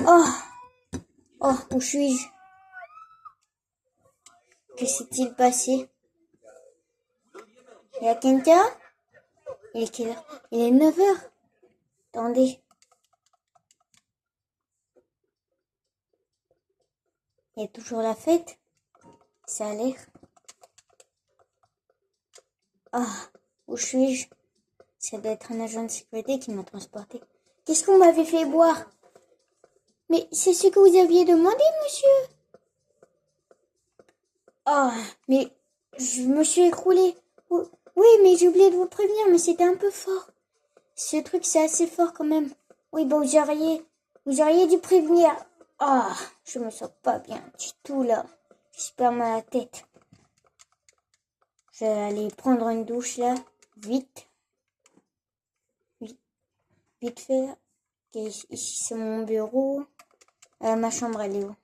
Oh, oh, où suis-je? Que s'est-il passé? Il y a quelqu'un? Il est quelle heure? Il est 9 heures. Attendez. Il y a toujours la fête? Ça a l'air. Ah, où suis-je? Ça doit être un agent de sécurité qui m'a transporté. Qu'est-ce qu'on m'avait fait boire? Mais c'est ce que vous aviez demandé, monsieur? Ah, mais je me suis écroulée. Oui, mais j'ai oublié de vous prévenir, mais c'était un peu fort. Ce truc, c'est assez fort quand même. Oui, bon, vous auriez dû prévenir. Ah, je me sens pas bien du tout là. J'ai super mal à la tête. Je vais aller prendre une douche là, vite. Vite fait. Okay, ici, c'est mon bureau. Ma chambre, elle est où?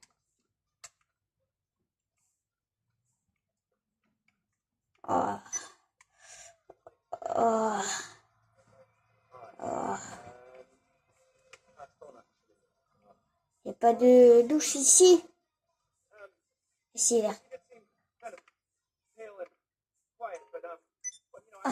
Ah, ah, ah. Il n'y a pas de douche ici. Ici, là. Ah.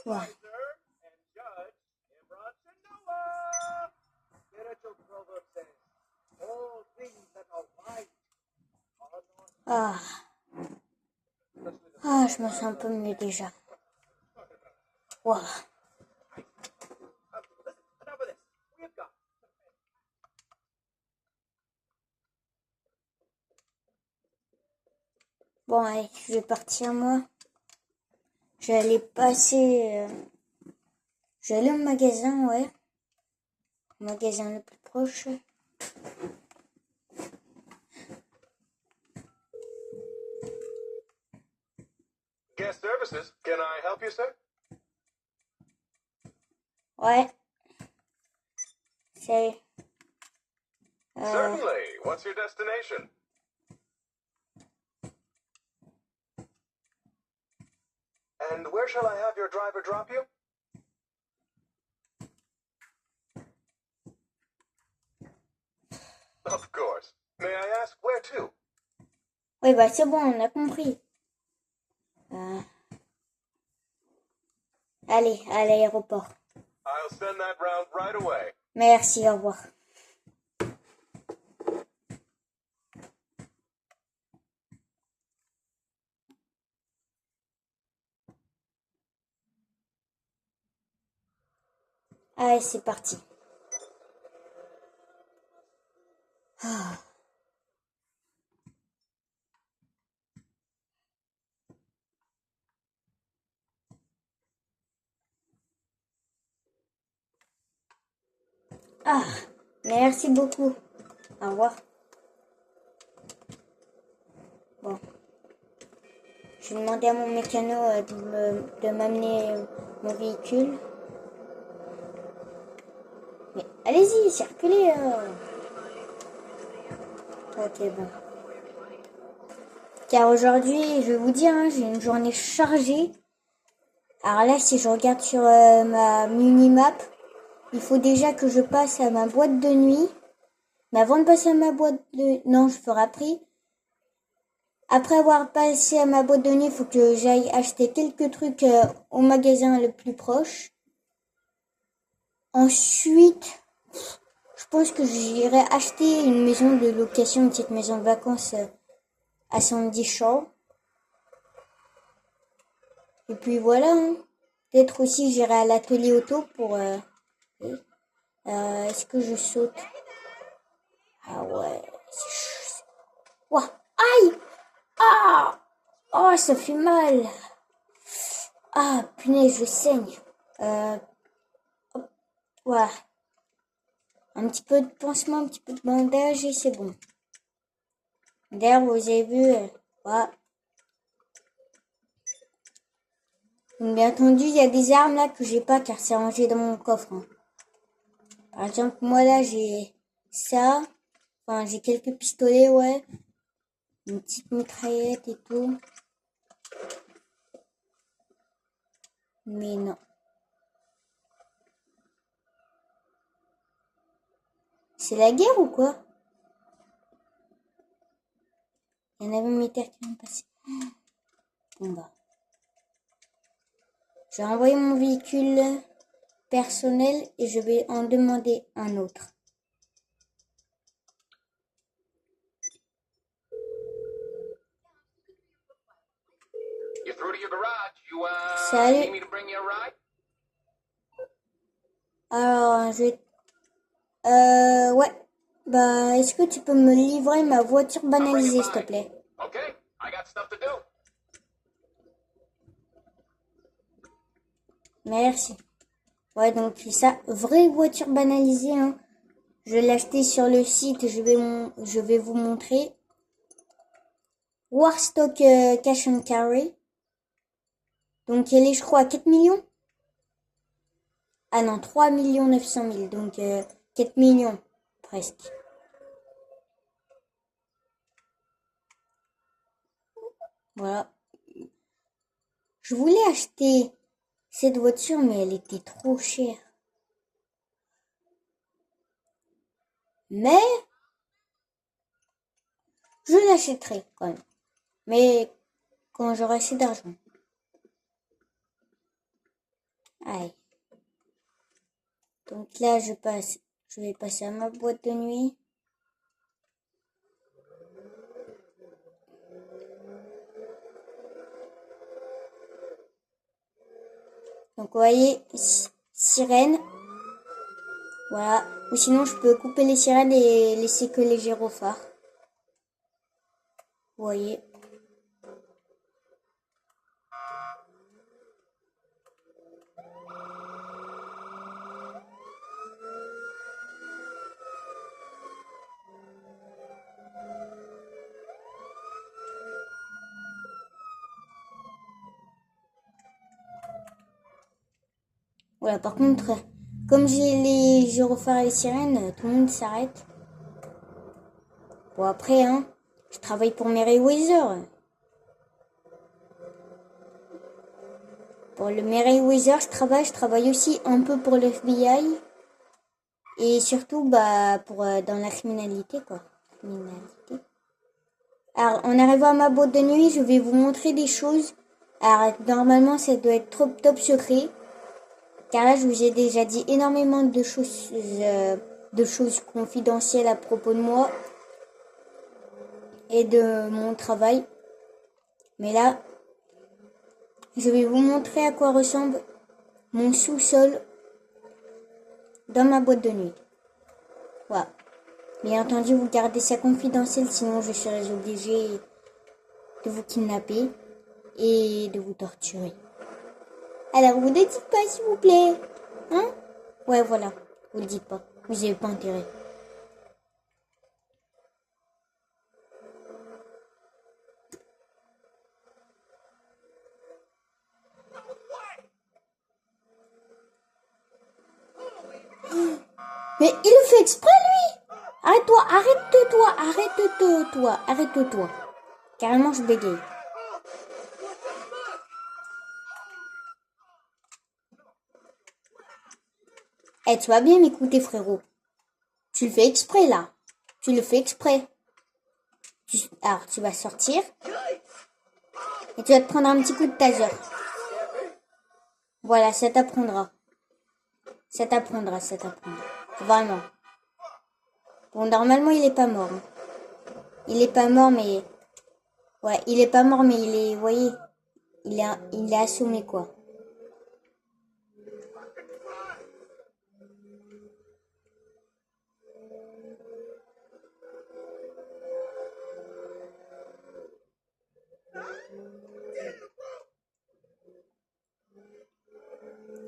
Ouais. Ah. Ah, je me sens un peu mieux déjà. Wow. Bon, allez, je vais partir moi. Je vais aller passer. Je vais aller au magasin, ouais. Au magasin le plus proche. Guest services, can I help you, sir? Ouais. C'est. Certainly. What's your destination? And where shall I have your driver drop you? Of course. May I ask where to? Oui, bah c'est bon, on a compris. Allez, à l'aéroport. I'll send that round right away. Merci, au revoir. Allez, c'est parti. Ah. Ah, merci beaucoup. Au revoir. Bon. Je vais demander à mon mécano de m'amener mon véhicule. Mais allez-y, circulez. Ok, bon. Car aujourd'hui, je vais vous dire, hein, j'ai une journée chargée. Alors là, si je regarde sur ma minimap, il faut déjà que je passe à ma boîte de nuit. Mais avant de passer à ma boîte de... Non, je ferai après. Après avoir passé à ma boîte de nuit, il faut que j'aille acheter quelques trucs au magasin le plus proche. Ensuite, je pense que j'irai acheter une maison de location, une petite maison de vacances à Sandy Shore. Et puis voilà, hein. Peut-être aussi j'irai à l'atelier auto pour... est-ce que je saute? Ah ouais. Ouah. Aïe. Ah. Oh, ça fait mal. Ah, punaise, je saigne. Ouais. Un petit peu de pansement, un petit peu de bandage et c'est bon. D'ailleurs, vous avez vu... ouais. Donc, bien entendu, il y a des armes là que j'ai pas car c'est rangé dans mon coffre. Hein. Par exemple, moi là, j'ai ça. Enfin, j'ai quelques pistolets, ouais. Une petite mitraillette et tout. Mais non. C'est la guerre ou quoi? Il y en avait un militaire qui vient de passer. Bon bah. Je vais envoyer mon véhicule personnel et je vais en demander un autre. You're through to your garage. You, Salut. need me to bring you a ride? Alors, je vais... ouais. Bah, est-ce que tu peux me livrer ma voiture banalisée, s'il te plaît? Okay, I got stuff to do. Merci. Ouais, donc ça, vraie voiture banalisée, hein. Je l'ai acheté sur le site, je vais vous montrer. Warstock Cash and Carry. Donc elle est, je crois, à 4 millions. Ah non, 3 900 000. Donc 4 millions, presque. Voilà. Je voulais acheter cette voiture, mais elle était trop chère. Mais je l'achèterai quand même. Mais quand j'aurai assez d'argent. Aïe. Donc là, je vais passer à ma boîte de nuit. Donc vous voyez, sirène. Voilà. Ou sinon, je peux couper les sirènes et laisser que les gyrophares. Vous voyez. Voilà, par contre, comme j'ai les gyrophares et les sirènes, tout le monde s'arrête. Bon, après, hein, je travaille pour Merryweather. Pour le Merryweather, je travaille aussi un peu pour le FBI. Et surtout, bah, pour dans la criminalité, quoi. Criminalité. Alors, en arrivant à ma boîte de nuit, je vais vous montrer des choses. Alors, normalement, ça doit être top secret. Car là, je vous ai déjà dit énormément de choses confidentielles à propos de moi et de mon travail. Mais là, je vais vous montrer à quoi ressemble mon sous-sol dans ma boîte de nuit. Voilà. Bien entendu, vous gardez ça confidentiel, sinon je serais obligée de vous kidnapper et de vous torturer. Alors, vous ne dites pas, s'il vous plaît. Hein? Ouais, voilà. Vous le dites pas. Vous n'avez pas intérêt. Mais il le fait exprès, lui! Arrête-toi. Carrément, je bégaye. Eh, tu vas bien m'écouter, frérot. Tu le fais exprès, là. Tu le fais exprès. Alors, tu vas sortir. Et tu vas te prendre un petit coup de taser. Voilà, ça t'apprendra. Vraiment. Bon, normalement, il est pas mort. Hein. Il est pas mort, mais... Ouais, il est pas mort, mais il est... Vous voyez, il est assommé, quoi.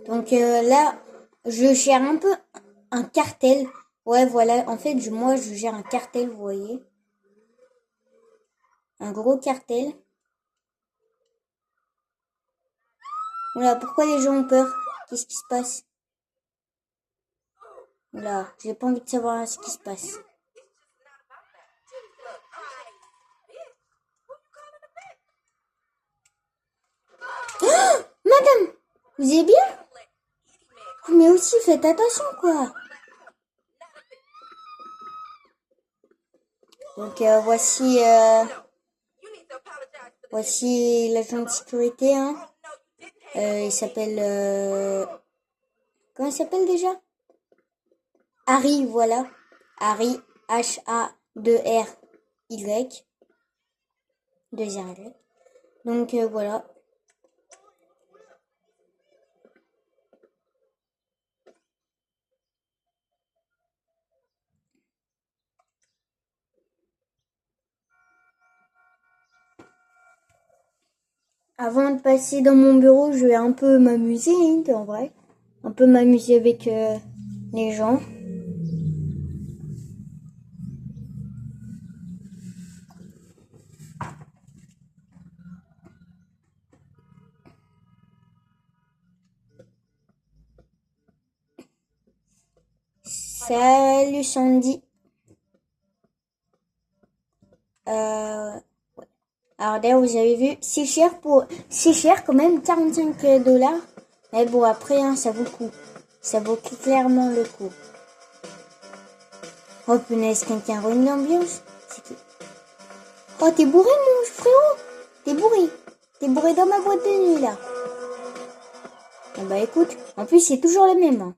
Donc là, je gère un peu un cartel. Ouais, voilà. En fait, moi, je gère un cartel, vous voyez. Un gros cartel. Oula, pourquoi les gens ont peur? Qu'est-ce qui se passe? Oula, j'ai pas envie de savoir ce qui se passe. Oh, madame, vous allez bien? Mais aussi, faites attention, quoi. Donc, voici l'agent de sécurité, hein. Il s'appelle... Comment il s'appelle déjà? Harry, voilà. Harry, H-A-2-R-Y. 2-R-Y. Donc, voilà. Avant de passer dans mon bureau, je vais un peu m'amuser, hein, en vrai. Un peu m'amuser avec les gens. Salut Sandy. Alors d'ailleurs, vous avez vu, c'est cher quand même, 45 $. Mais bon, après, hein, ça vaut le coup. Ça vaut clairement le coup. Oh punaise, quelqu'un ruine l'ambiance. Oh, t'es bourré, mon frérot. T'es bourré. T'es bourré dans ma boîte de nuit, là. Ah bah écoute, en plus, c'est toujours le même. Hein.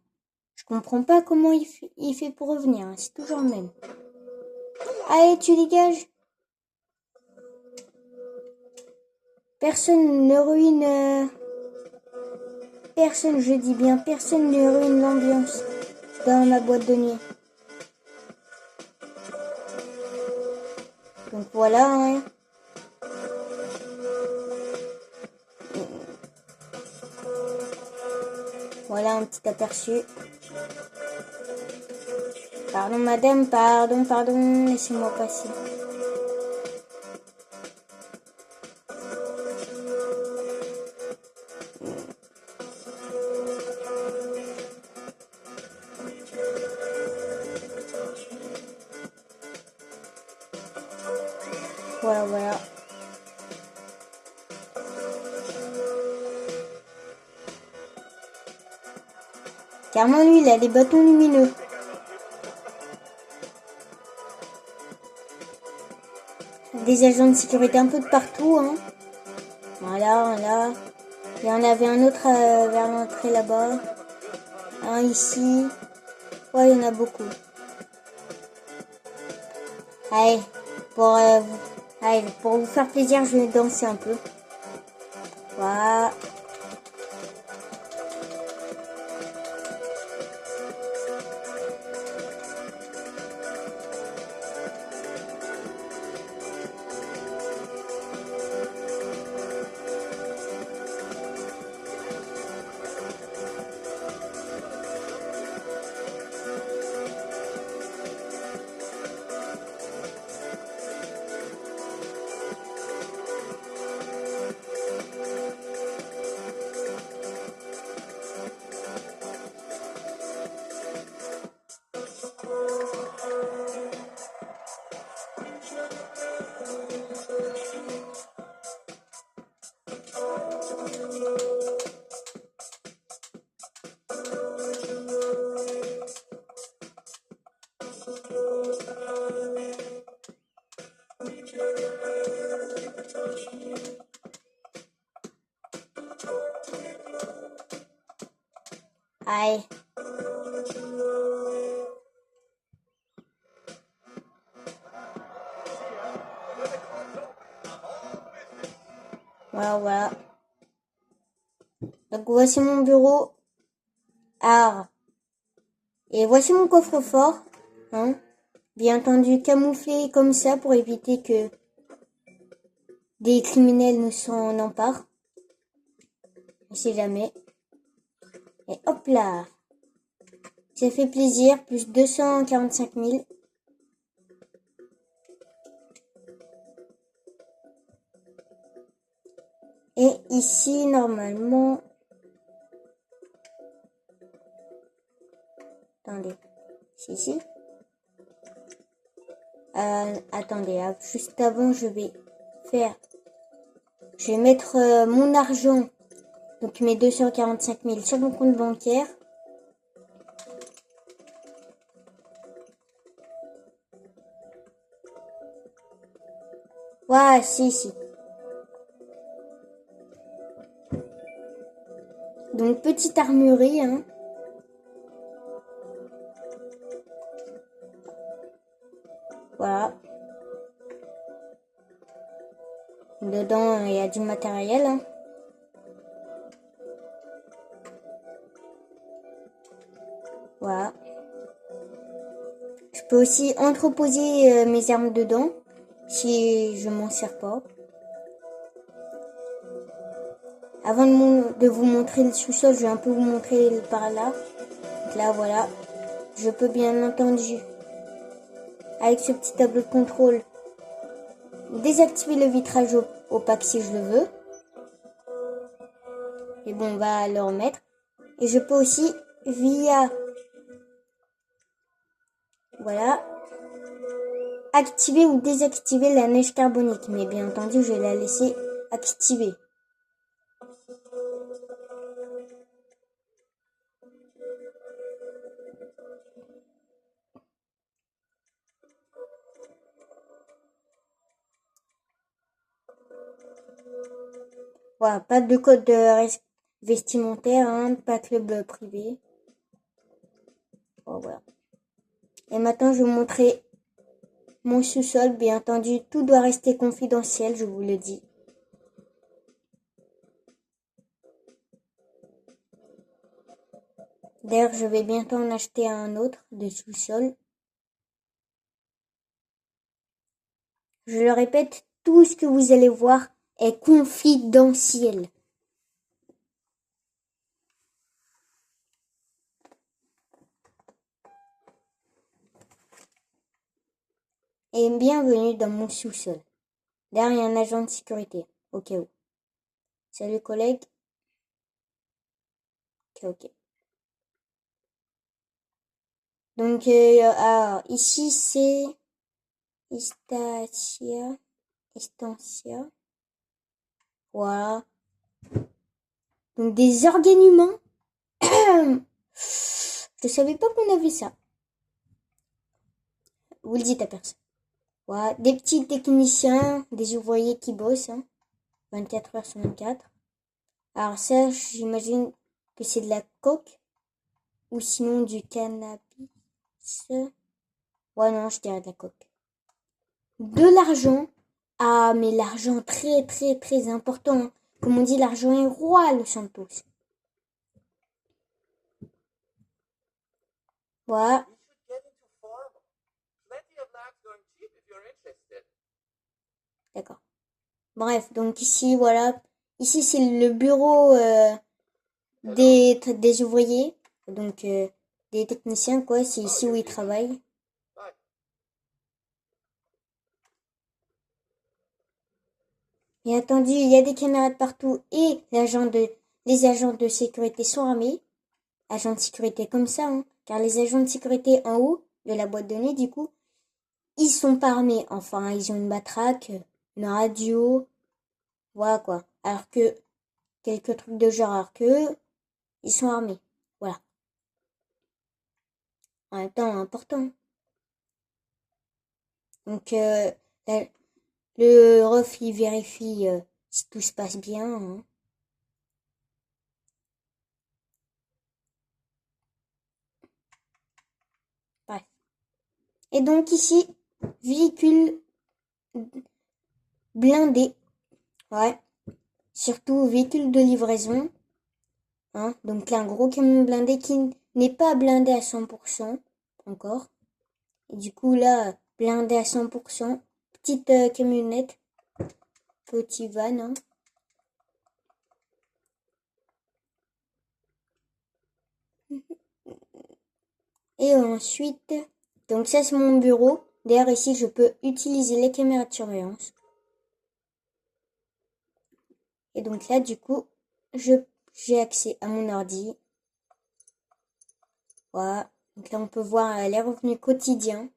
Je comprends pas comment il fait pour revenir. Hein. C'est toujours le même. Allez, tu dégages. Personne ne ruine... Personne, je dis bien, personne ne ruine l'ambiance dans ma boîte de nuit. Donc voilà, hein. Voilà un petit aperçu. Pardon madame, pardon, laissez-moi passer. Voilà. Carrément lui, il a des bâtons lumineux. Des agents de sécurité un peu de partout, hein. Voilà. Il y en avait un autre vers l'entrée là-bas. Un ici. Ouais, il y en a beaucoup. Allez, pour vous faire plaisir, je vais danser un peu. Voilà. Allez. Voilà. Donc voici mon bureau. Et voici mon coffre-fort. Hein. Bien entendu camouflé comme ça pour éviter que des criminels ne s'en emparent. On sait jamais. Et hop là. Ça fait plaisir. Plus 245 000. Et ici, normalement... Attendez. C'est ici. Attendez, juste avant, je vais mettre mon argent, donc mes 245 000 sur mon compte bancaire. Ouais, si. Donc, petite armurerie, hein. Voilà. Dedans, il y a du matériel, hein. Voilà. Je peux aussi entreposer mes armes dedans, si je m'en sers pas. Avant de vous montrer le sous-sol, je vais un peu vous montrer par là. Donc là, voilà. Je peux bien entendu, avec ce petit tableau de contrôle, désactiver le vitrage opaque si je le veux. Et bon, on va le remettre. Et je peux aussi, via... Voilà. Activer ou désactiver la neige carbonique. Mais bien entendu, je vais la laisser activée. Voilà, pas de code vestimentaire, hein, pas club privé. Oh, voilà. Et maintenant, je vais vous montrer mon sous-sol. Bien entendu, tout doit rester confidentiel, je vous le dis. D'ailleurs, je vais bientôt en acheter un autre de sous-sol. Je le répète, tout ce que vous allez voir est confidentiel. Et bienvenue dans mon sous-sol. Derrière, il y a un agent de sécurité, au cas où. Salut collègue. Ok. Donc, ici, c'est Estancia. Voilà. Donc, des organes humains. Je savais pas qu'on avait ça. Vous le dites à personne. Voilà. Des petits techniciens, des ouvriers qui bossent, hein. 24 heures sur 24. Alors ça, j'imagine que c'est de la coke. Ou sinon du cannabis. Ouais, non, je dirais de la coke. De l'argent. Ah, mais l'argent très, très, très important. Comme on dit, l'argent est roi, Los Santos. Voilà. D'accord. Bref, donc ici, voilà. Ici, c'est le bureau des ouvriers. Donc, des techniciens, quoi. C'est ici où ils travaillent. Bien entendu, il y a des caméras de partout et les agents de sécurité sont armés. Agents de sécurité comme ça, hein. Car les agents de sécurité en haut de la boîte de nuit, du coup, ils sont pas armés. Enfin, ils ont une matraque, une radio, voilà quoi. Alors que, quelques trucs de genre, alors que ils sont armés. Voilà. En même temps, important. Donc, le ref, il vérifie si tout se passe bien, hein. Bref. Et donc ici, véhicule blindé. Ouais. Surtout véhicule de livraison. Hein. Donc là, un gros camion blindé qui n'est pas blindé à 100% encore. Et du coup, là, blindé à 100%. Petite camionnette. Petit van, hein. Et ensuite, donc ça c'est mon bureau. D'ailleurs ici je peux utiliser les caméras de surveillance. Et donc là du coup, j'ai accès à mon ordi. Voilà, Donc là, on peut voir les revenus quotidiens.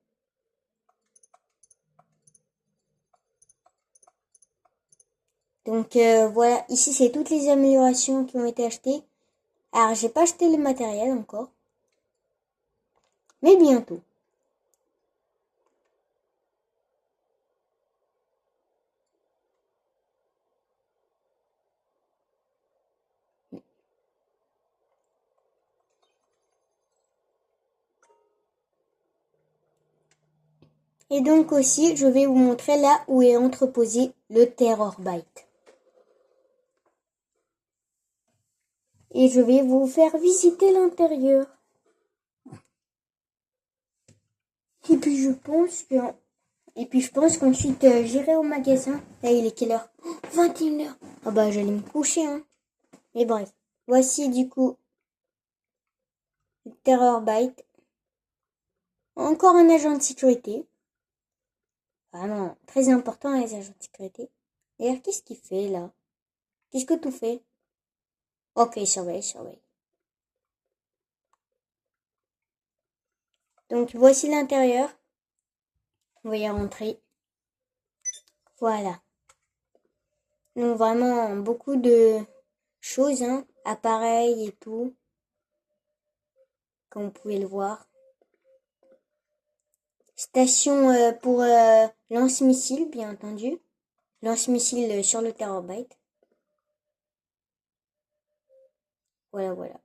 Donc voilà, ici c'est toutes les améliorations qui ont été achetées. Alors j'ai pas acheté le matériel encore, mais bientôt. Et donc aussi, je vais vous montrer là où est entreposé le Terrorbyte. Et je vais vous faire visiter l'intérieur. Et puis je pense qu'ensuite j'irai au magasin. Là il est quelle heure? 21h. Ah bah j'allais me coucher hein. Mais bref, voici du coup le Terrorbyte. Encore un agent de sécurité. Vraiment très important les agents de sécurité. D'ailleurs qu'est-ce qu'il fait là? Qu'est-ce que tu fais? Ok, surveille. Donc voici l'intérieur. Vous voyez rentrer. Voilà. Donc vraiment beaucoup de choses, hein, appareils et tout. Comme vous pouvez le voir. Station pour lance-missile, bien entendu. Lance-missile sur le Terrorbyte. Voilà.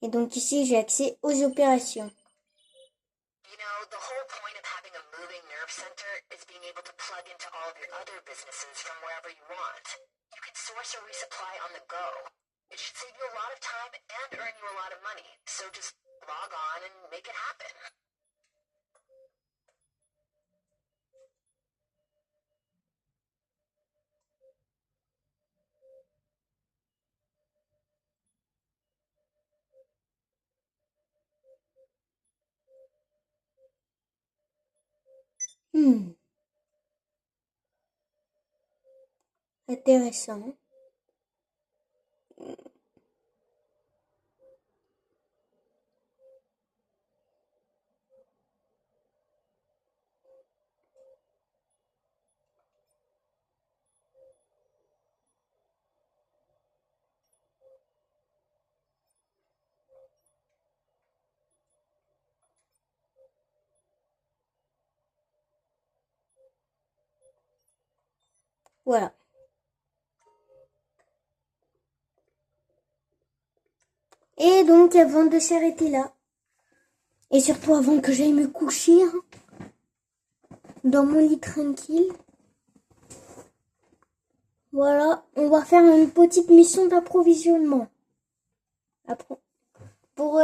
Et donc ici, j'ai accès aux opérations. You know, the whole point of having a moving nerve center is being able to plug into all of your other businesses from wherever you want. You can source or resupply on the go. It should save you a lot of time and earn you a lot of money. So just log on and make it happen. Intéressant. Voilà. Et donc, avant de s'arrêter là, et surtout avant que j'aille me coucher, hein, dans mon lit tranquille, voilà, on va faire une petite mission d'approvisionnement. Pour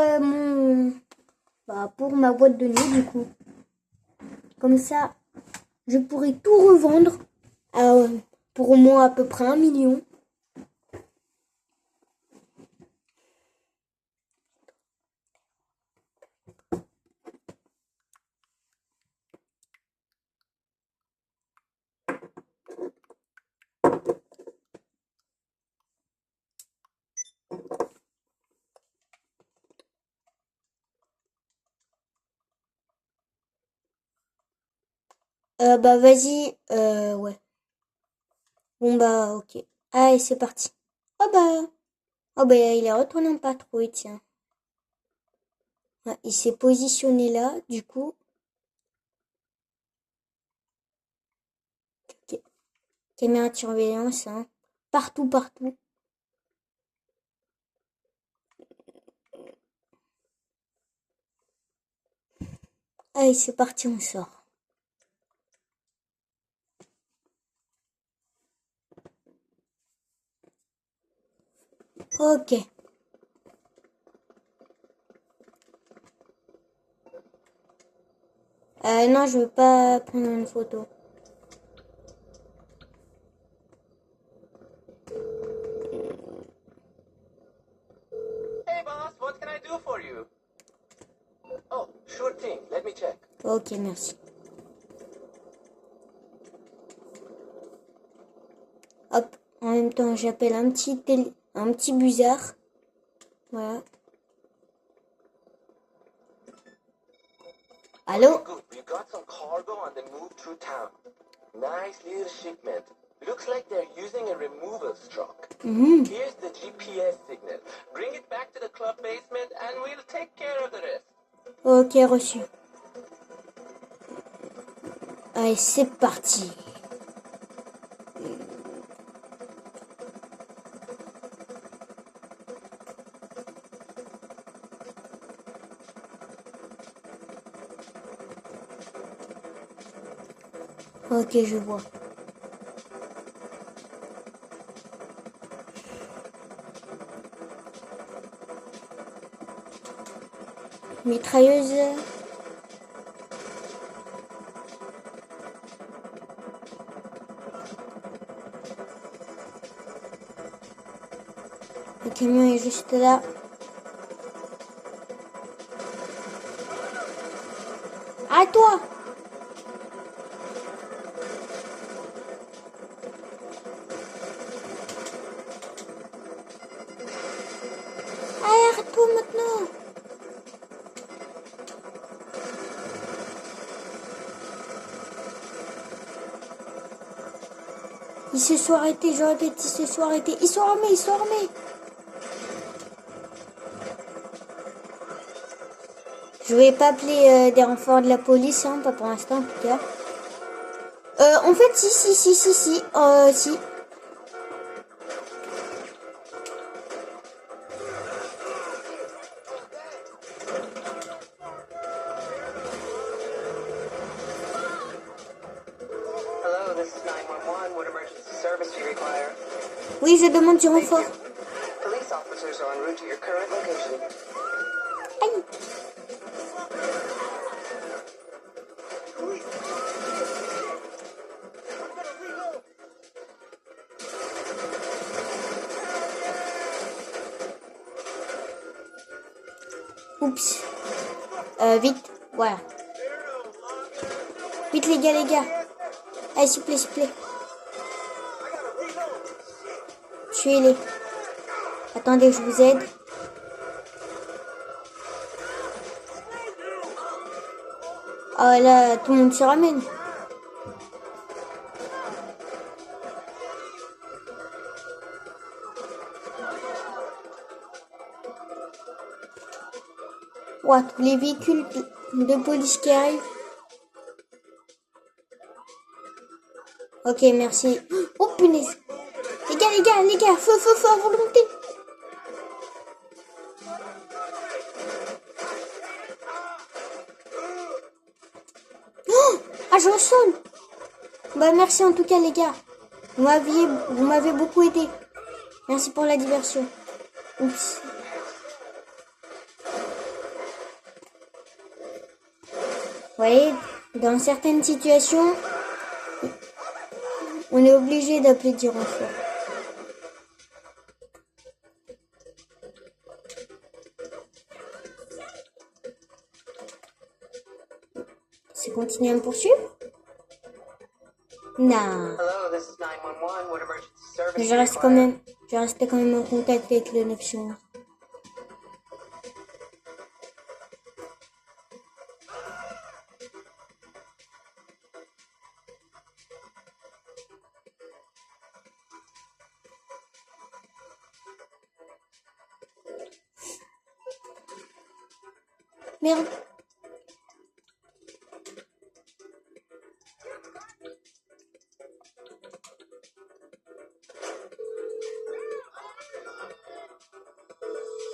pour ma boîte de nuit, du coup. Comme ça, je pourrai tout revendre pour au moins à peu près 1 million. Bah vas-y, ouais. Bon bah ok. Allez, c'est parti. Oh bah il est retourné en patrouille, tiens. Ouais, il s'est positionné là, du coup. Ok. Caméra de surveillance, hein. Partout. Allez, c'est parti, on sort. Ok. Non, je veux pas prendre une photo. Hey, boss, what can I do for you? Oh, sure thing. Let me check. Ok, merci. Hop, en même temps, j'appelle un petit Un petit busard. Voilà. Allô? Okay, good. We got some cargo on the move through town. Nice little shipment. Looks like they're using a removals truck. Here's the GPS signal. Bring it back to the club basement and we'll take care of the rest. Ok, reçu. Allez, c'est parti. Ok, je vois. Mitrailleuse. Le camion est juste là. À toi! Allez, arrête-toi maintenant! Ils se sont arrêtés, je répète, ils se sont arrêtés. Ils sont armés, ils sont armés! Je vais pas appeler des renforts de la police, hein, pas pour l'instant en tout cas. En fait, si. Si. Hello, this is 911. What emergency service do you require? Oui, je demande du renfort. Police officers are en route to your current location. Aïe! Oups. Vite. Voilà. Vite les gars. Allez, s'il vous plaît. Tuez-les. Attendez, je vous aide. Ah là, tout le monde se ramène. Ouah, tous les véhicules de police qui arrivent. Ok, merci. Oh punaise. Les gars, feu à volonté. Oh, ah, je sonne. Bah merci en tout cas les gars. Vous m'avez beaucoup aidé. Merci pour la diversion. Oups. Vous voyez, dans certaines situations, on est obligé d'appeler du renfort. C'est continuer à me poursuivre? Non. Hello, this is 911. What emergency service Mais do je you reste quand même en contact avec le 911. Merde.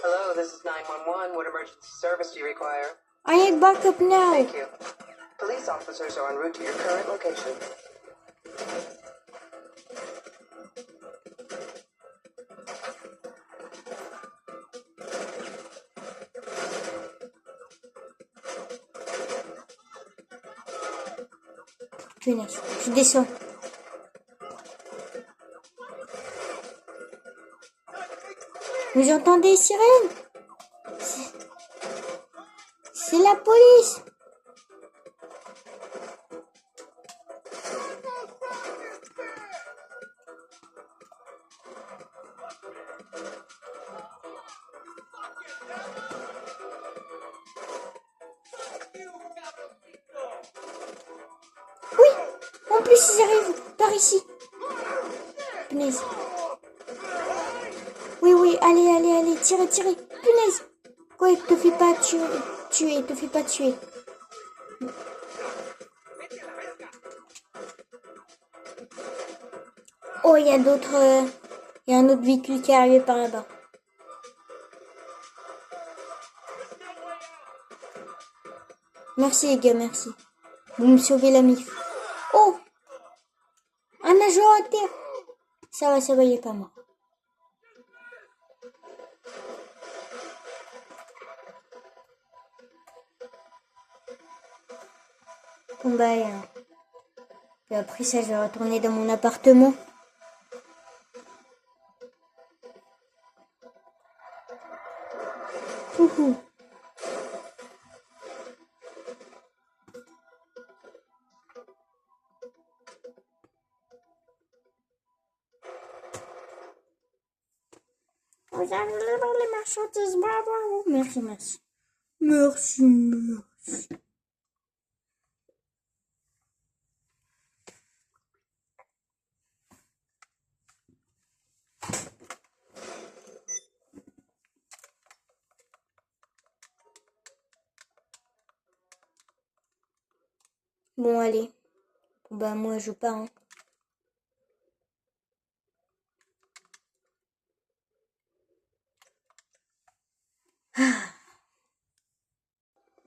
Hello, this is 911. What emergency service do you require? I need backup now. Thank you. Police officers are en route to your current location. Punaise, je descends. Vous entendez les sirènes? C'est la police. Oui, en plus ils arrivent par ici. Punaise. Oui, oui, allez, tirez. Punaise. Quoi, te fais pas tuer, te fais pas tuer. Oh, il y a un autre véhicule qui est arrivé par là-bas. Merci les gars, merci. Vous me sauvez la mif. Oh, un nageur à terre. Ça va, il est pas mort. Bon bah, et après ça, je vais retourner dans mon appartement. Coucou. Vous allez les marchandises, bravo. Merci. Bon, allez. Bah, moi, je pars.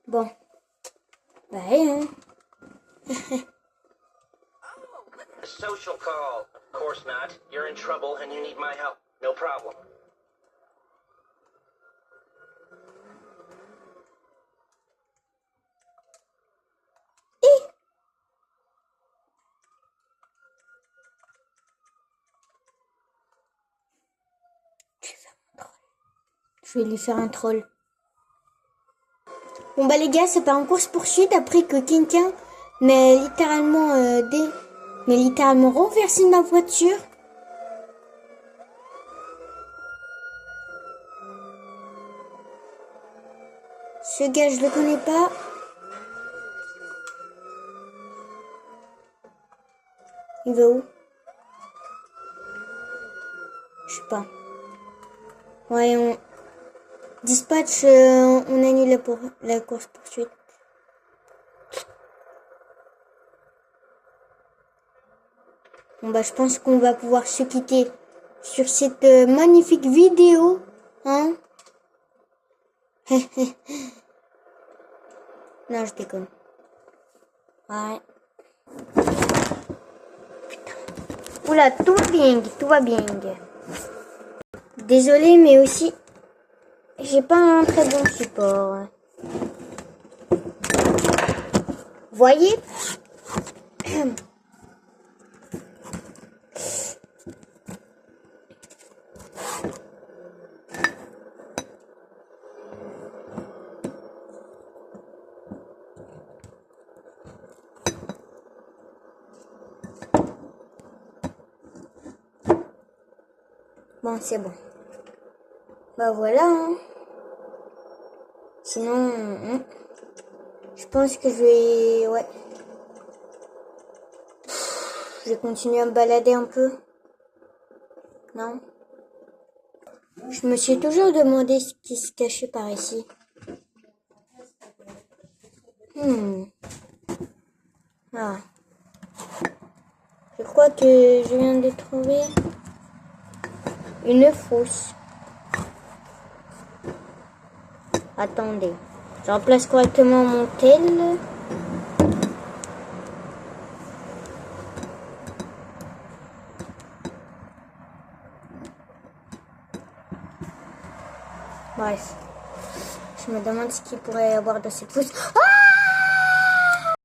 Bon. Bah, allez, A social call. Of course not. You're in trouble and you need my help. No problem. Je vais lui faire un troll. Bon bah les gars, ça part en course poursuite après que quelqu'un m'ait littéralement renversé ma voiture. Ce gars, je le connais pas. Il va où? Je sais pas. Ouais, on dispatch, on annule la course poursuite. Bon bah je pense qu'on va pouvoir se quitter sur cette magnifique vidéo, hein. Non, je déconne. Ouais. Putain. Oula, tout va bien. Désolée, mais aussi, j'ai pas un très bon support. Voyez? Bon, c'est bon. Bah voilà. Hein. Sinon, je pense que je vais... Ouais. Je vais continuer à me balader un peu. Non? Je me suis toujours demandé ce qui se cachait par ici. Ah. Je crois que je viens de trouver une fosse. Attendez. Je remplace correctement mon tel. Bref. Je me demande ce qu'il pourrait y avoir dans cette fosse. Ah!